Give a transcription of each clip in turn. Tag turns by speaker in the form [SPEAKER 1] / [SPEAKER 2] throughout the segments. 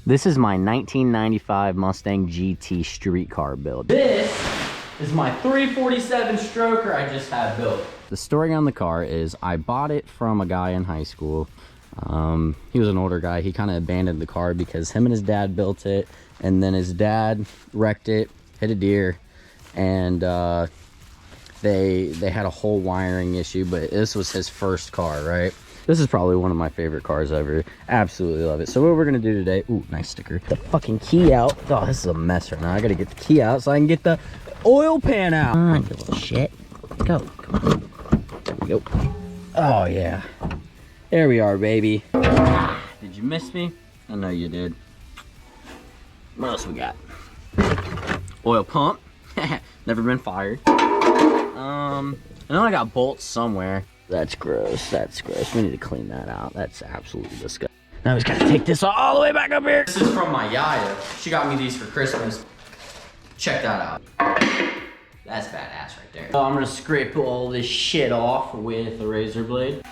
[SPEAKER 1] This is my 1995 Mustang GT street car build. This is my 347 stroker I just had built. The story on the car is I bought it from a guy in high school. He was an older guy. He kind of abandoned the car because him and his dad built it, and then his dad wrecked it, hit a deer, and they had a whole wiring issue, but this was his first car, right? This is probably one of my favorite cars ever. Absolutely love it. So what we're gonna do today, ooh, nice sticker. The fucking key out. Oh, this is a mess right now. I gotta get the key out so I can get the oil pan out. Come on, you little shit. Go, come on. There we go. Oh yeah. There we are, baby. Did you miss me? I know you did. What else we got? Oil pump. Never been fired. I know I got bolts somewhere. That's gross. That's gross. We need to clean that out. That's absolutely disgusting. Now we just gotta take this all the way back up here. This is from my Yaya. She got me these for Christmas. Check that out. That's badass right there. So I'm gonna scrape all this shit off with a razor blade.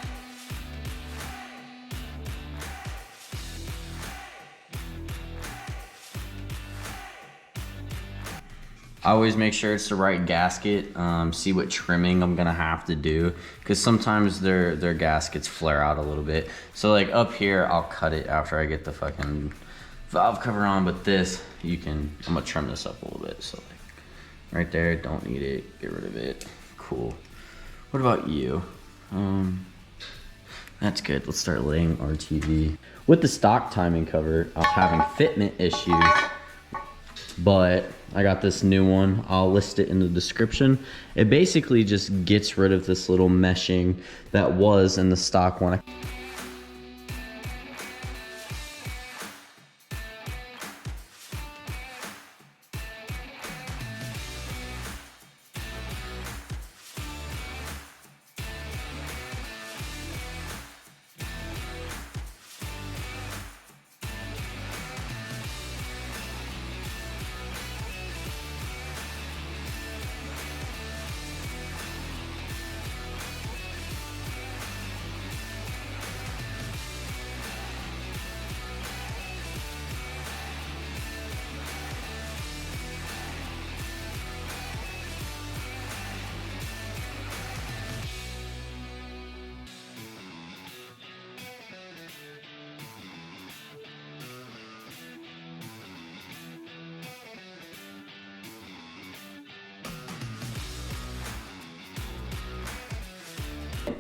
[SPEAKER 1] I always make sure it's the right gasket, see what trimming I'm gonna have to do, because sometimes their gaskets flare out a little bit. So like up here, I'll cut it after I get the fucking valve cover on, but this, I'm gonna trim this up a little bit. So like right there, don't need it, get rid of it. Cool. What about you? That's good, let's start laying RTV. With the stock timing cover, I was having fitment issues, but I got this new one. I'll list it in the description. It basically just gets rid of this little meshing that was in the stock one.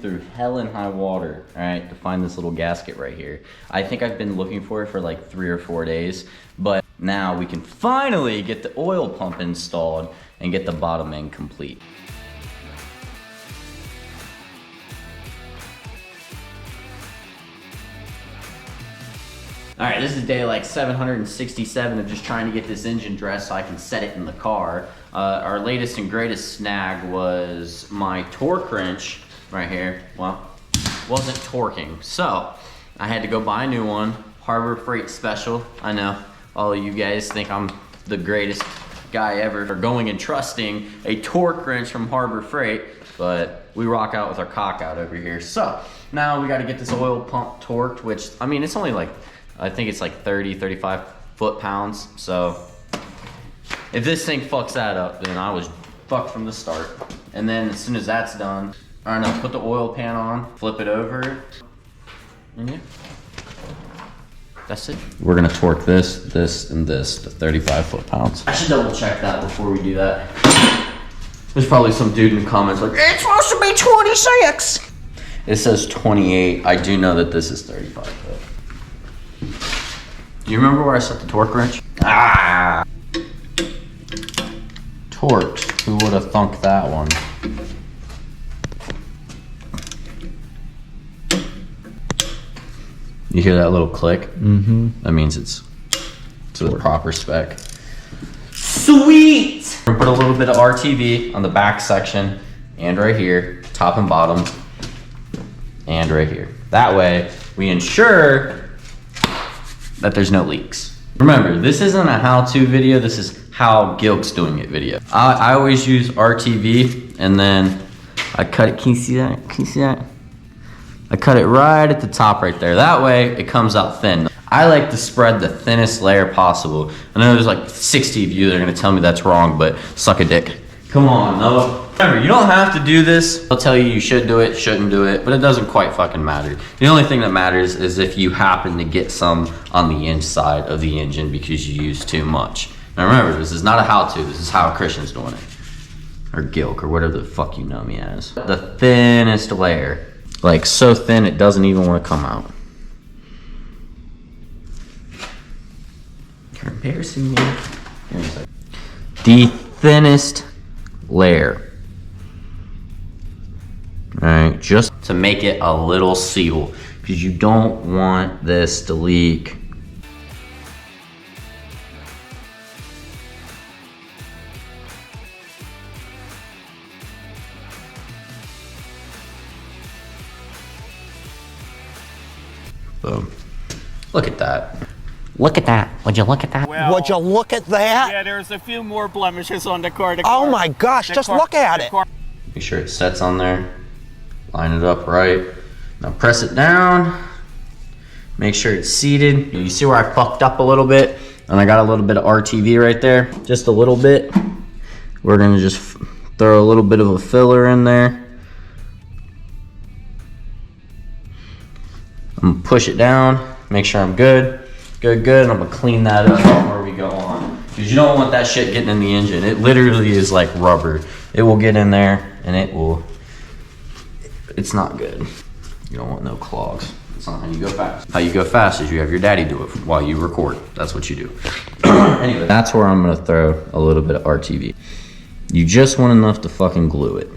[SPEAKER 1] Through hell and high water, all right, to find this little gasket right here. I think I've been looking for it for like 3 or 4 days, but now we can finally get the oil pump installed and get the bottom end complete. All right, this is day like 767 of just trying to get this engine dressed so I can set it in the car. Our latest and greatest snag was my torque wrench right here. Well, wasn't torquing, so I had to go buy a new one. Harbor Freight special. I know all of you guys think I'm the greatest guy ever for going and trusting a torque wrench from Harbor Freight, but we rock out with our cock out over here. So now we got to get this oil pump torqued, which I mean it's only like, I think it's like 35 foot-pounds. So if this thing fucks that up, then I was fucked from the start. And then as soon as that's done, all right, now put the oil pan on, flip it over, and yeah, that's it. We're gonna torque this, this, and this to 35 foot-pounds. I should double check that before we do that. There's probably some dude in the comments like, it's supposed to be 26. It says 28. I do know that this is 35 though. Do you remember where I set the torque wrench? Ah! Torqued. Who would have thunk that one? You hear that little click? Mm-hmm. That means it's to the proper spec. Sweet! We're gonna put a little bit of RTV on the back section and right here, top and bottom, and right here. That way, we ensure that there's no leaks. Remember, this isn't a how-to video, this is how Gilk's doing it video. I always use RTV and then I cut it, can you see that? Can you see that? I cut it right at the top right there. That way it comes out thin. I like to spread the thinnest layer possible. I know there's like 60 of you that are gonna tell me that's wrong, but suck a dick. Come on, no. Remember, you don't have to do this. I'll tell you you should do it, shouldn't do it, but it doesn't quite fucking matter. The only thing that matters is if you happen to get some on the inside of the engine because you use too much. Now remember, this is not a how-to, this is how Christian's doing it. Or Gilk, or whatever the fuck you know me as. The thinnest layer. Like so thin it doesn't even want to come out. You're embarrassing me. The thinnest layer. Alright, just to make it a little seal, because you don't want this to leak. Boom. Look at that. Look at that. Would you look at that?
[SPEAKER 2] Well,
[SPEAKER 3] would you look at that?
[SPEAKER 2] Yeah, there's a few more blemishes on the car.
[SPEAKER 3] Oh my gosh, just look at it.
[SPEAKER 1] Make sure it sets on there. Line it up right. Now press it down. Make sure it's seated. You see where I fucked up a little bit? And I got a little bit of RTV right there. Just a little bit. We're gonna just throw a little bit of a filler in there. I'm gonna push it down, make sure I'm good, and I'm gonna clean that up before we go on. Because you don't want that shit getting in the engine. It literally is like rubber. It will get in there and it's not good. You don't want no clogs. It's not how you go fast. How you go fast is you have your daddy do it while you record. That's what you do. Anyway, that's where I'm gonna throw a little bit of RTV. You just want enough to fucking glue it.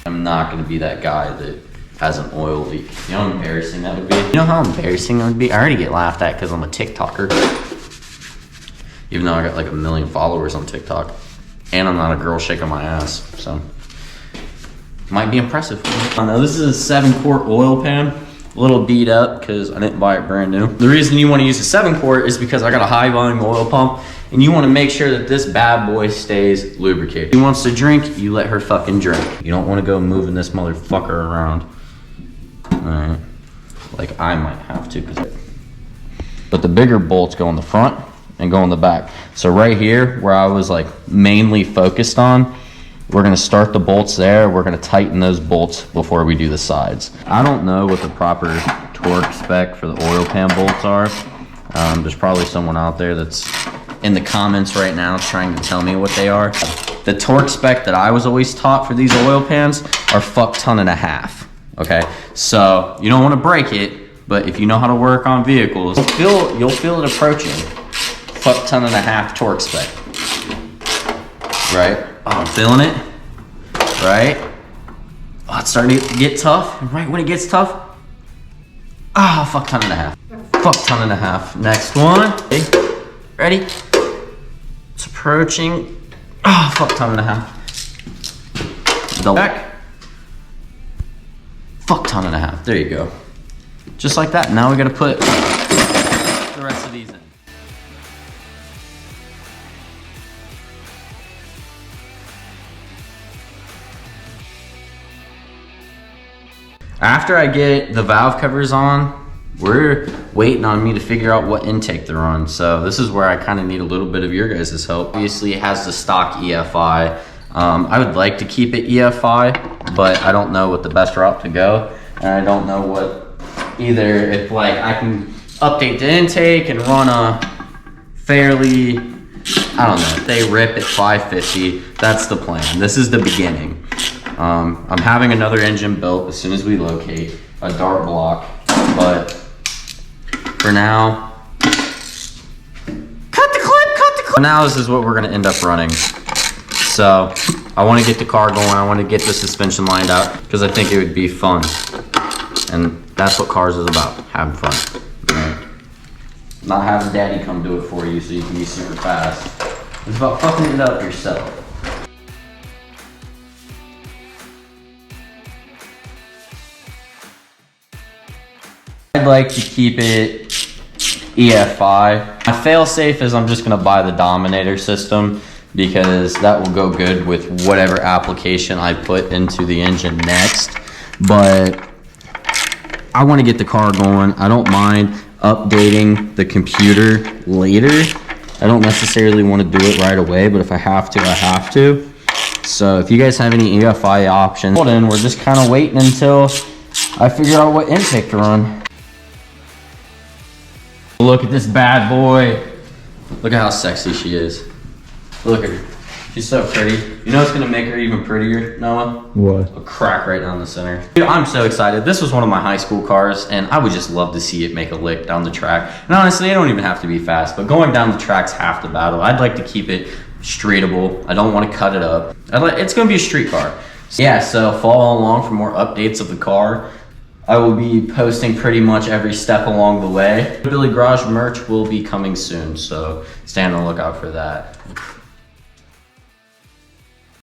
[SPEAKER 1] I'm not gonna be that guy that has an oil leak. You know how embarrassing that would be? You know how embarrassing that would be? I already get laughed at because I'm a TikToker. Even though I got like 1 million followers on TikTok. And I'm not a girl shaking my ass, so. Might be impressive. I know this is a 7-quart oil pan. A little beat up because I didn't buy it brand new. The reason you want to use a 7-quart is because I got a high volume oil pump and you want to make sure that this bad boy stays lubricated. If she wants to drink, you let her fucking drink. You don't want to go moving this motherfucker around. Alright. Like I might have to. But the bigger bolts go in the front and go in the back. So right here, where I was like mainly focused on, we're gonna start the bolts there. We're gonna tighten those bolts before we do the sides. I don't know what the proper torque spec for the oil pan bolts are. There's probably someone out there that's in the comments right now trying to tell me what they are. The torque spec that I was always taught for these oil pans are fuck ton and a half, okay? So you don't wanna break it, but if you know how to work on vehicles, you'll feel it approaching. Fuck ton and a half torque spec, right? Oh, I'm feeling it, right? Oh, it's starting to get tough. Right when it gets tough, ah, fuck ton and a half. Fuck ton and a half. Next one. Ready? It's approaching. Ah, fuck ton and a half. Double back. Fuck ton and a half. There you go. Just like that. Now we gotta put the rest of these in. After I get the valve covers on, we're waiting on me to figure out what intake they're on. So this is where I kind of need a little bit of your guys' help. Obviously it has the stock EFI. I would like to keep it EFI, but I don't know what the best route to go. And I don't know what either, if like I can update the intake and run a fairly, I don't know, if they rip at 550, that's the plan. This is the beginning. I'm having another engine built as soon as we locate a dart block, but for now, cut the clip. For now, this is what we're gonna end up running. So I wanna get the car going, I wanna get the suspension lined out, because I think it would be fun. And that's what cars is about, having fun. Right? Not having daddy come do it for you so you can be super fast. It's about fucking it up yourself. like to keep it EFI. My fail safe is I'm just gonna buy the Dominator system because that will go good with whatever application I put into the engine next. But I want to get the car going. I don't mind updating the computer later. I don't necessarily want to do it right away, but if I have to, I have to. So if you guys have any EFI options, then we're just kind of waiting until I figure out what intake to run. Look at this bad boy. Look at how sexy she is. Look at her. She's so pretty. You know what's gonna make her even prettier, Noah?
[SPEAKER 3] What?
[SPEAKER 1] A crack right down the center. Dude, I'm so excited. This was one of my high school cars, and I would just love to see it make a lick down the track. And honestly, it don't even have to be fast, but going down the track's half the battle. I'd like to keep it streetable. I don't want to cut it up. It's gonna be a street car. Yeah, so follow along for more updates of the car. I will be posting pretty much every step along the way. Billy Garage merch will be coming soon, so stay on the lookout for that.